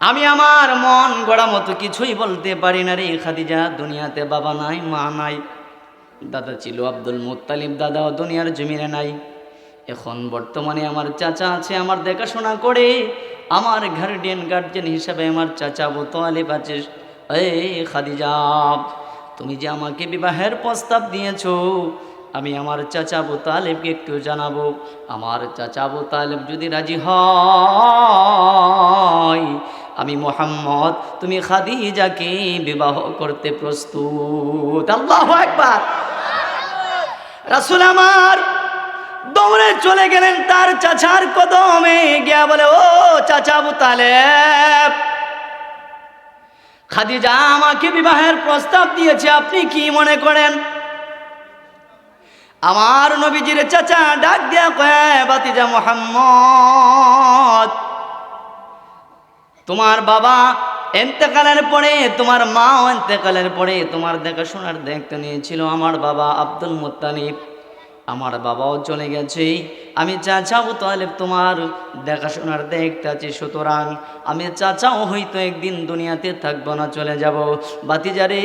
আমি আমার মন গড়া মতো কিছুই বলতে পারি না রে খাদিজা। দুনিয়াতে বাবা নাই, মা নাই, দাদা ছিল আব্দুল মুত্তালিব, দাদাও দুনিয়ার জমিনে নাই। এখন বর্তমানে আমার চাচা আছে, আমার দেখাশোনা করে, আমার গার্জেন হিসাবে আমার চাচা আবু তালিব আছে। এই খাদিজা, তুমি যে আমাকে বিবাহের প্রস্তাব দিয়েছো, আমি আমার চাচা আবু তালেবকে একটু জানাবো। আমার চাচা আবু তালেব যদি রাজি হয়, আমি মোহাম্মদ, তুমি খাদিজাকে বিবাহ করতে প্রস্তুত। আল্লাহু আকবার। রাসূল আমার দৌড়ে চলে গেলেন তার চাচার কদমে, গিয়া বলে, ও চাচা আবু তালেব, খাদিজা আমাকে বিবাহের প্রস্তাব দিয়েছে, আপনি কি মনে করেন? আমার নবীজির চাচা ডাক দিয়া কয়, ভাতিজা মুহাম্মদ, তোমার বাবা ইন্তেকালের পরে, তোমার মাও ইন্তেকালের পরে তোমার দেখাশোনার দায়িত্ব নিয়েছিল আমার বাবা আব্দুল মুত্তালিব। আমার বাবাও চলে গেছে, আমি চাচা আবু তালেব তোমার দেখাশোনার দায়িত্ব আছে। সুতরাং আমি চাচাও হয়তো একদিন দুনিয়াতে থাকবো না, চলে যাব। ভাতিজা রে,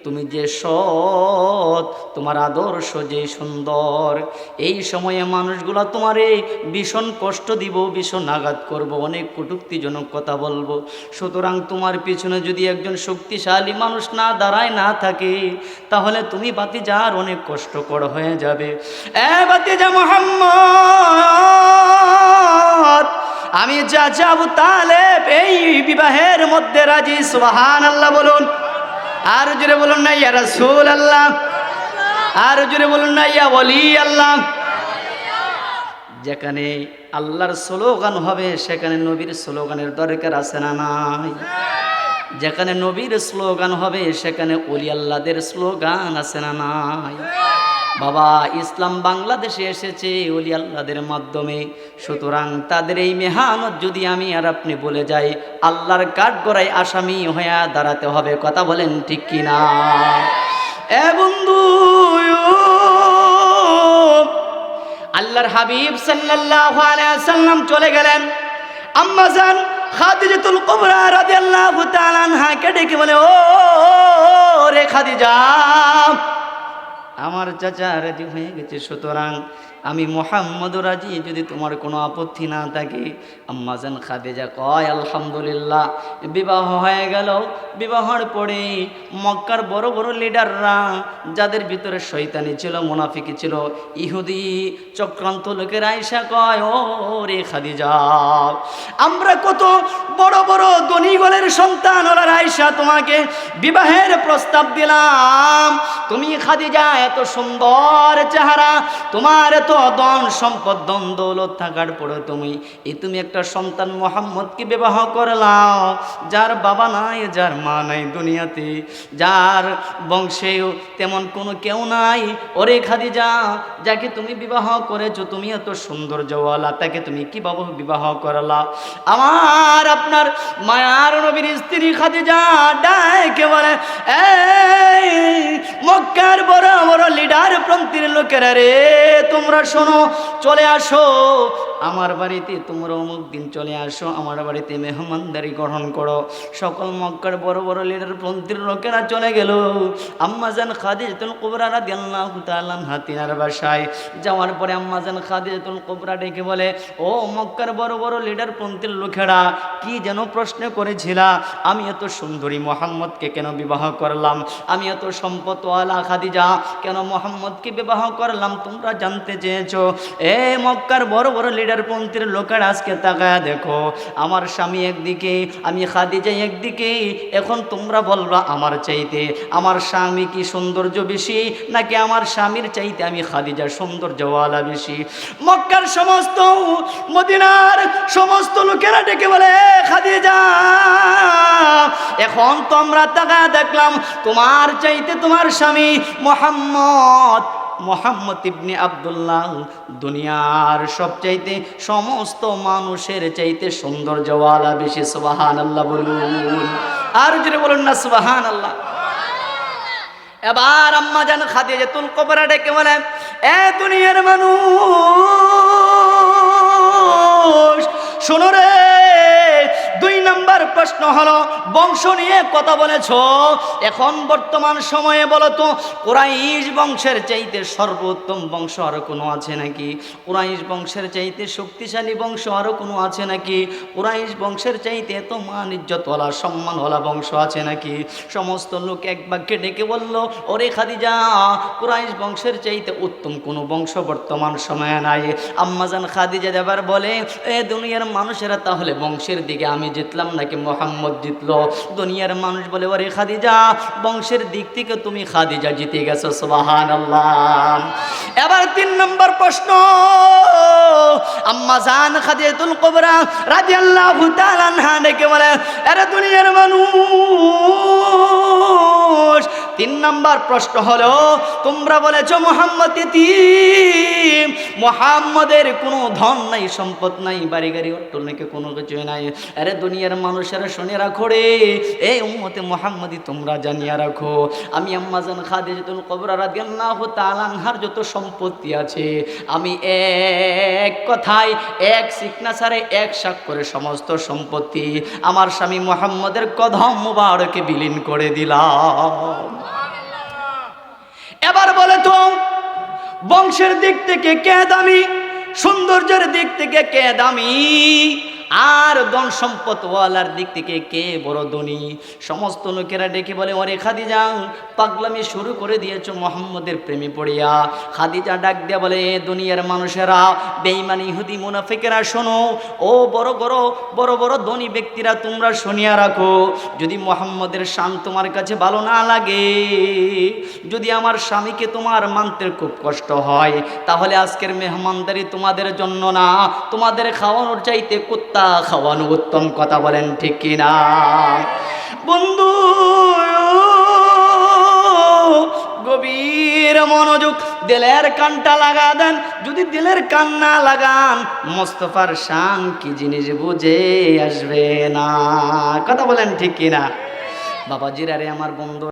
তুমি যে সৎ, তোমার আদর্শ যে সুন্দর, এই সময়ে মানুষগুলো তোমারে ভীষণ কষ্ট দিব, ভীষণ আঘাত করব, অনেক কটূক্তিজনক কথা বলবো। সুতরাং তোমার পিছনে যদি একজন শক্তিশালী মানুষ না দাঁড়ায়, না থাকে, তাহলে তুমি ভাতিজার অনেক কষ্টকর হয়ে যাবে। এ ভাতিজা মুহাম্মদ, আমি চাচা আবু তালেব এই বিবাহের মধ্যে রাজি। সুবহানাল্লাহ বলুন। আর জোরে বলুন না ইয়া রাসূলুল্লাহ। আর জোরে বলুন না ইয়া ওলি আল্লাহ। যেখানে আল্লাহর স্লোগান হবে সেখানে নবীর স্লোগানের দরকার আছে না নাই? যেখানে নবীর স্লোগান হবে সেখানে ওলি আল্লাহদের স্লোগান আছে না নাই? বাবা, ইসলাম বাংলাদেশে এসেছে ওলি আল্লাহদের মাধ্যমে। সুতরাং তাদের এই মেহনত যদি আমি আর আপনি বলে যাই, আল্লাহর কাঠগড়ায় আসামি হয়ে দাঁড়াতে হবে। কথা বলেন ঠিক কিনা? এ বন্ধু, আল্লাহর হাবিব সাল্লাল্লাহু আলাইহি ওয়াসাল্লাম চলে গেলেন। আম্মা জান খাদিজাতুল কুবরা রাদিয়াল্লাহু তাআলা আনহাকে ডেকে বলে, ও রে খাদিজা, আমার চাচা রাজি হয়ে গেছে, সুতরাং আমি মুহাম্মদ রাজি, যদি তোমার কোনো আপত্তি না থাকে। আম্মাজান খাদিজা কয়, আলহামদুলিল্লাহ, বিবাহ হয়ে গেল। বিবাহের পরে মক্কার বড় বড় লিডাররা, যাদের ভিতরে শয়তানি ছিল, মুনাফিকি ছিল, ইহুদি চক্রান্ত লোকের আয়েশা কয়, ও রে খাদিজা, আমরা কত বড় বড় ধনীগণের সন্তান, ওরা আয়েশা তোমাকে বিবাহের প্রস্তাব দিলাম, তুমি খাদিজা এত সুন্দর চেহারা, তোমার এত ধন সম্পদ ধন দৌলত থাকার পরে তুমি একটা সন্তান মুহাম্মদকে বিবাহ করলাও, যার বাবা নাই, যার মা নাই দুনিয়াতে, যার বংশেও তেমন কোনো কেউ নাই। ওরে খাদিজা, যাকে তুমি বিবাহ করেছো, তুমি এত সৌন্দর্যওয়ালা, তাকে তুমি কিভাবে বিবাহ করলা? আমার আপনার মায়ার নবীর স্ত্রী খাদিজা ডাকে বলে, এই মক্কার বড় বড় লিডার পন্থীর লোকেরা রে, তোমরা শোনো, চলে আসো আমার বাড়িতে, তোমরা অমুক দিন চলে আসো আমার বাড়িতে, মেহমানদারি গ্রহণ করো। সকল মক্কার বড় বড় লিডার পন্থীর লোকেরা চলে গেল। আম্মাজান খাদিজাতুল কুবরা রাদিয়াল্লাহু তাআলা আনহা তিনার বাসায় যাওয়ার পরে আম্মাজান খাদিজাতুল কুবরা ডেকে বলে, ও মক্কার বড় বড় লিডার পন্থীর লোকেরা, কি যেন প্রশ্ন করেছিলা? আমি এত সুন্দরী মুহাম্মদকে কেন বিবাহ করলাম? আমি এত সম্পদওয়ালা খাদিজা কেন মুহাম্মদকে বিবাহ করলাম? তোমরা জানতে চেয়েছো। এ মক্কার বড় বড় লিডার পন্থীর লোকেরা, আজকে তাকায়া দেখো, আমার স্বামী একদিকে, আমি খাদিজা একদিকে। এখন তোমরা বলবা আমার চাইতে আমার স্বামী কি সৌন্দর্য বেশি, নাকি আমার স্বামীর চাইতে আমি খাদিজা সৌন্দর্যওয়ালা বেশি? মক্কার সমস্ত, মদিনার সমস্ত লোকেরা ডেকে বলে, খাদিজা, এখন তো আমরা তাকায়া দেখলাম তোমার চাইতে তোমার স্বামী মুহাম্মদ ইবনে আব্দুল্লাহ দুনিয়ার সবচাইতে, সমস্ত মানুষের চাইতে সৌন্দর্যওয়ালা বেশি। সুবহানাল্লাহ বলুন। আর জোরে বলুন না সুবহানাল্লাহ। এবার আম্মা জান খাদিজাতুল কুবরা ডেকে বলে, এ দুনিয়ার মানুষ, শোনো রে, 2 নম্বর প্রশ্ন হলো বংশ নিয়ে কথা বলেছো, এখন বর্তমান সময়ে বলো তো কুরাইশ বংশের চাইতে সর্বোত্তম বংশ আর কোনো আছে নাকি? কুরাইশ বংশের চাইতে শক্তিশালী বংশ আরো কোনো আছে নাকি? কুরাইশ বংশের চাইতে এত মান ইজ্জতওয়ালা সম্মানওয়ালা বংশ আছে নাকি? সমস্ত লোক এক বাক্যে ডেকে বলল, ওরে খাদিজা, কুরাইশ বংশের চাইতে উত্তম কোনো বংশ বর্তমান সময়ে নাই। আম্মাজান খাদিজা এবার বলে, এ দুনিয়ার মানুষেরা তাহলে বংশের দিকে আমি জিতলাম নাকি মোহাম্মদ জিতলো? দুনিয়ার মানুষ বলে, ওরে খাদিজা, বংশের দিক থেকে তুমি খাদিজা জিতে গেছো, সুবহানাল্লাহ। এবার 3 নম্বর প্রশ্ন, আম্মাজান খাদিজাতুল কুবরা রাদিয়াল্লাহু তাআলা আনহা ডেকে বলে, আরে দুনিয়ার মানুষ, 3 নম্বর প্রশ্ন হলো তোমরা বলেছো মুহাম্মদ ইতিম, মুহাম্মদের কোনো ধন নাই, সম্পদ নাই, বাড়ি গাড়ি অট্টল নাকি কোনো কিছু নাই। আরে দুনিয়ার মানুষেরা শুনে রাখো রে, এই উম্মতে মুহাম্মদি তোমরা জানিয়ে রাখো, আমি আম্মাজান খাদিজাতুল কুবরা রাদিয়াল্লাহু তাআলা আনহার যত সম্পত্তি আছে, আমি এক কথায় এক সিগনেচারে এক স্বাক্ষরে সমস্ত সম্পত্তি আমার স্বামী মুহাম্মদের কদম মুবারকে বিলীন করে দিলাম। এবার বলে তো বংশের দিক থেকে কে দামি, সৌন্দর্যের দিক থেকে কে দামি, আর ধন সম্পদ ওয়ালার দিক থেকে কে বড় ধনী? সমস্ত লোকেরা ডেকে বলে, ওরে খাদিজা, পাগলামি শুরু করে দিয়েছো মুহাম্মদের প্রেমে পড়িয়া। খাদিজা ডাক দিয়া বলে, দুনিয়ার মানুষেরা, বেঈমান ইহুদি মুনাফিকেরা, শোনো, ও বড় বড় বড় বড় ধনী ব্যক্তিরা, তোমরা শুনিয়া রাখো, যদি মুহাম্মদের শান তোমার কাছে ভালো না লাগে, যদি আমার স্বামীকে তোমার মানতে খুব কষ্ট হয়, তাহলে আজকের মেহমানদারি তোমাদের জন্য না, তোমাদের খাওয়ানোর চাইতে কুত্তা খাওয়ানো উত্তম। কথা বলেন ঠিক কিনা? বন্ধু গভীর মনোযোগ, দিলের কানটা লাগা দেন। যদি দিলের কান না লাগান, মোস্তফার শান কি জিনিস বুঝে আসবে না। কথা বলেন ঠিক কিনা? বাবাজিরা রে, আমার বন্ধু